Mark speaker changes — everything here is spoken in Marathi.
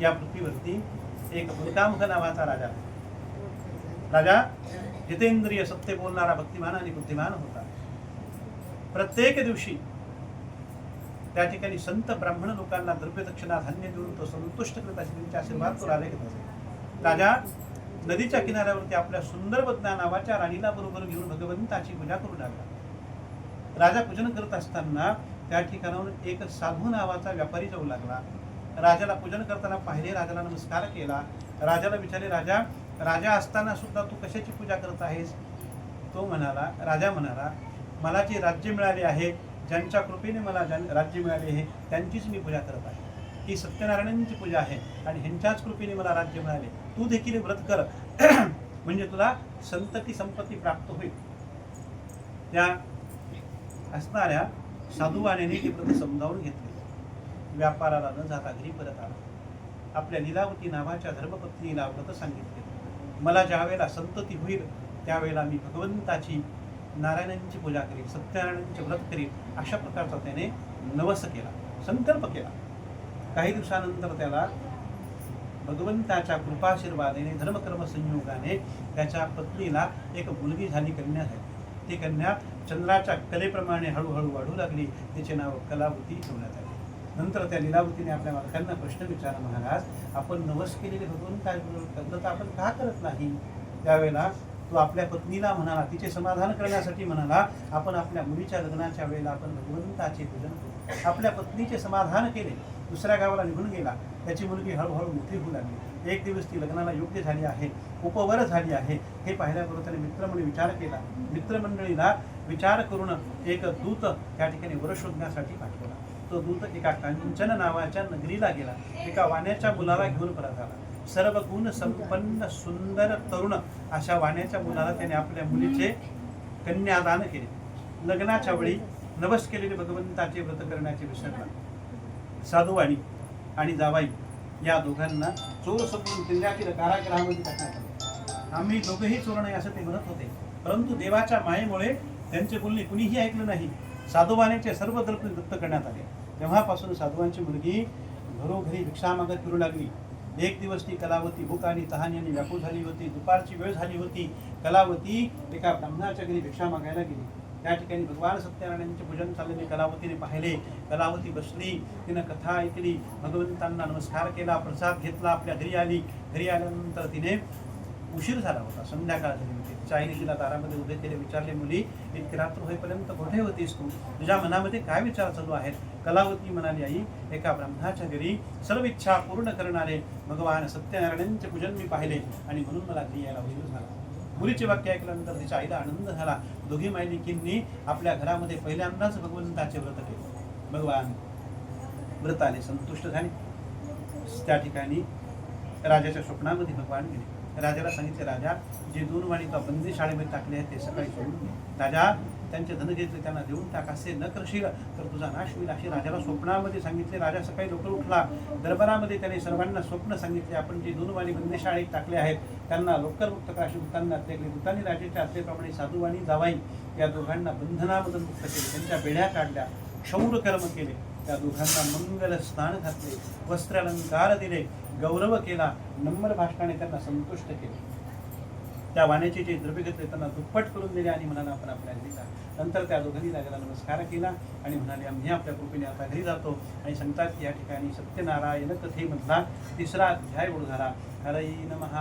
Speaker 1: या पृथ्वीवरती एक भूतामुख नावाचा राजा. राजा जितेंद्रिय, सत्य बोलणारा, भक्तिमान आणि बुद्धिमान होता. प्रत्येक दिवशी त्या ठिकाणी संत ब्राह्मण लोकांना द्रव्य दक्षिणा धान्य देऊन तो संतुष्ट करत असे. त्यांचे आशीर्वाद तो राजा घेत असे. राजा नदीच्या किनाऱ्यावरती आपल्या सुंदरवदना नावाच्या राणीला बरोबर घेऊन भगवंताची पूजा करू लागला. राजा पूजन करत असताना त्या ठिकाणाहून एक साधू नावाचा व्यापारी जाऊ लागला. राजाला पूजन करताना पाहिले, राजाला नमस्कार केला. राजाला विचारले, राजा, राजा असताना सुद्धा तू कशाची पूजा करत आहेस? तो म्हणाला, राजा म्हणाला, मला जे राज्य मिळाले आहे, ज्यांच्या कृपेने मला राज्य मिळाले आहे, त्यांचीच मी पूजा करत आहे. ही सत्यनारायणांची पूजा आहे आणि ह्यांच्याच कृपेने मला राज्य मिळाले. तू देखील व्रत कर म्हणजे तुला संतती संपत्ती प्राप्त होईल. त्या असणाऱ्या साधुवाण्याने ती व्रत समजावून घेतली. व्यापाराला न जाता घरी परत आला. आपल्या लीलावती नावाच्या धर्मपत्नीला व्रत सांगितले. मला ज्या वेळेला संतती होईल त्यावेळेला मी भगवंताची, नारायणांची पूजा करील, सत्यनारायणांचे व्रत करील, अशा प्रकारचा त्याने नवस केला, संकल्प केला. काही दिवसानंतर त्याला भगवंताच्या कृपाशीर्वादाने, धर्मकर्म संयोगाने त्याच्या पत्नीला एक मुलगी झाली, कन्या झाली. ती कन्या चंद्राच्या कलेप्रमाणे हळूहळू वाढू लागली. तिचे नाव कलावती ठेवण्यात आले. नंतर त्या लीलावतीने आपल्या मालकांना प्रश्न विचारला, महाराज, आपण नवस केलेले भगवंत आपण का करत नाही? त्यावेळेला तो आपल्या पत्नीला म्हणाला, तिचे समाधान करण्यासाठी म्हणाला, आपण आपल्या मुलीच्या लग्नाच्या वेळेला आपण भगवंताचे पूजन करू. आपल्या पत्नीचे समाधान केले. दुसऱ्या गावाला निघून गेला. त्याची मुलगी हळूहळू मोठी होऊ लागली. एक दिवस ती लग्नाला योग्य झाली आहे, उपवर झाली आहे, हे पाहिल्याबरोबर त्याने मित्रमंडळी विचार केला. मित्रमंडळीला विचार करून एक दूत त्या ठिकाणी वर शोधण्यासाठी पाठवला. तो दूत एका कांचन नावाच्या नगरीला गेला. एका वाण्याच्या मुलाला घेऊन परत आला. सर्व गुण संपन्न सुंदर तरुण अशा वाण्याच्या मुलाला त्याने आपल्या मुलीचे कन्यादान केले. लग्नाच्या वेळी नवस केलेले भगवंताचे व्रत करण्याचे विसरला. साधुवाणी आणि जावाई या दोघांना चोर समजून किल्ल्यातील कारागृहामध्ये टाकण्यात आले. आम्ही दोघेही चोर नाही असं ते म्हणत होते, परंतु देवाच्या मायेमुळे त्यांचे बोलणे कुणीही ऐकलं नाही. साधुवाण्याचे सर्व दत्त करण्यात आले. तेव्हापासून साधुवांची मुलगी घरोघरी भिक्षा मागत फिरू लागली. एक दिवस ती कलावती भूक आणि तहान्याने व्याकुळ झाली होती. दुपारची वेळ झाली होती. कलावती एका ब्राह्मणाच्या घरी भिक्षा मागायला गेली. त्या ठिकाणी भगवान सत्यनारायणांचे पूजन चाललेले कलावतीने पाहिले. कलावती बसली, तिनं कथा ऐकली, भगवंतांना नमस्कार केला, प्रसाद घेतला, आपल्या घरी आली. घरी आल्यानंतर तिने उशीर झाला होता, संध्याकाळ झाली होती. आईने तिला दारामध्ये उभे केले. विचारले, मुली, इतकी रात्र होईपर्यंत कुठे होतीस तू? तुझ्या मनामध्ये काय विचार चालू आहेत? कलावती म्हणाली, आई, एका ब्रह्माच्या घरी सर्व इच्छा पूर्ण करणारे भगवान सत्यनारायणांचे पूजन मी पाहिले आणि म्हणून मला घरी यायला उशीर झाला. मुलीचे वाक्य ऐकल्यानंतर तिच्या आईला आनंद झाला. दोघी मायलेकींनी आपल्या घरामध्ये पहिल्यांदाच भगवंताचे व्रत केले. भगवान व्रताने संतुष्ट झाले. त्या ठिकाणी राजाच्या स्वप्नामध्ये भगवान गेले. राजाला सांगितले, राजा, जे 2 वाणी तो बंदी शाळेमध्ये टाकले आहेत ते सकाळी सोडून दे. राजा, त्यांचे धन घेतले त्यांना देऊन टाक. असे न करशील तर तुझा नाश होईल, असे राजाला स्वप्नामध्ये सांगितले. राजा सकाळी लवकर उठला. दरबारामध्ये त्याने सर्वांना स्वप्न सांगितले, आपण जे 2 वाणी बंदी शाळेत टाकले आहेत त्यांना लवकर मुक्त करा. अशी दूतांना त्यागले. दूतांनी राजाच्या आज्ञेप्रमाणे साधुवाणी जावाई या दोघांना बंधनामधून मुक्त केले. त्यांच्या बेड्या काढल्या, क्षौर कर्म केले. त्या दोघांना मंगल स्नान घातले, वस्त्रालंकार दिले, गौरव केला, नम्र भाषणाने त्यांना संतुष्ट केले. त्या वाण्याचे जे द्रव्य घेतले त्यांना दुप्पट करून दिले आणि म्हणाला, आपण आपल्या घरी जा. नंतर त्या दोघांनी राजाला नमस्कार केला आणि म्हणाले, आम्ही आपल्या कृपेने आता घरी जातो. आणि सांगतात की या ठिकाणी सत्यनारायण कथेमधला 3रा अध्याय उलगडला. हरई नमः